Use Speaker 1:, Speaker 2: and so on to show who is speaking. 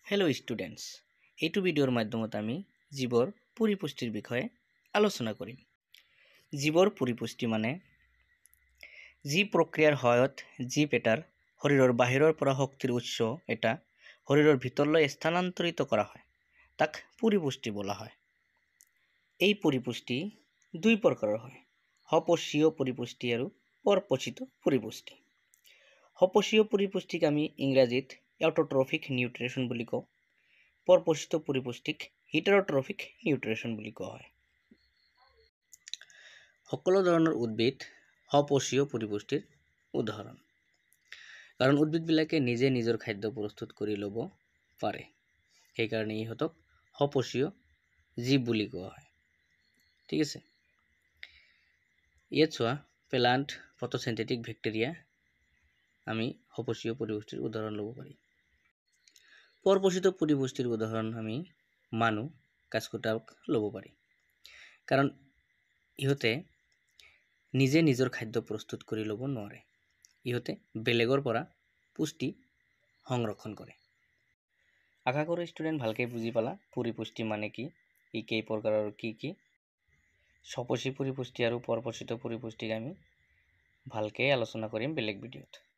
Speaker 1: Hello students এইটো ভিডিওৰ মাধ্যমত আমি জীৱৰ পৰিপুষ্টিৰ বিষয়ে আলোচনা কৰিম। জীৱৰ পৰিপুষ্টি মানে যি প্ৰক্ৰিয়াৰ সহায়ত জীৱ এটাৰ শৰীৰৰ বাহিৰৰ পৰা শক্তিৰ উৎস এটা শৰীৰৰ ভিতৰলৈ স্থানান্তৰিত কৰা হয় তাক পৰিপুষ্টি বোলা হয়। এই পৰিপুষ্টি দুই প্ৰকাৰৰ হয়, সপোষীয় পৰিপুষ্টি আৰু পৰপোষিত পৰিপুষ্টি। সপোষীয় পৰিপুষ্টিক আমি ইংৰাজীত অটোট্ৰফিক নিউট্ৰিশ্যন বুলি কওঁ। পৰপোষিত পৰিপুষ্টিক হিটাৰট্ৰফিক নিউট্ৰিশ্যন বুলি কোৱা হয়। সকলো ধৰণৰ উদ্ভিদ সপোষীয় পৰিপুষ্টিৰ উদাহৰণ, কাৰণ উদ্ভিদবিলাকে নিজে নিজৰ খাদ্য প্ৰস্তুত কৰি ল'ব পাৰে, সেইকাৰণে ইহঁতক সপোষীয় জীৱ বুলি কোৱা হয়। ঠিক আছে, ইয়াত চোৱা প্লান্ট ফটোসিন্থেটিক ব্যাক্টেৰিয়া আমি সপোষীয় পৰিপুষ্টিৰ উদাহৰণ ল'ব পাৰি। পৰপোষিত পৰিপুষ্টিৰ উদাহৰণ আমি মানুহ কাঠকুটাক ল'ব পাৰি, কাৰণ ইহঁতে নিজে নিজৰ খাদ্য প্ৰস্তুত কৰি ল'ব নোৱাৰে, ইহঁতে বেলেগৰ পৰা পুষ্টি সংৰক্ষণ কৰে। আশা কৰোঁ ষ্টুডেণ্ট ভালকৈ বুজি পালা পৰিপুষ্টি মানে কি, ই কেই প্ৰকাৰৰ কি সপোষী পৰিপুষ্টি আৰু পৰপোষিত পৰিপুষ্টিক আমি ভালকৈ আলোচনা কৰিম বেলেগ ভিডিঅ'ত।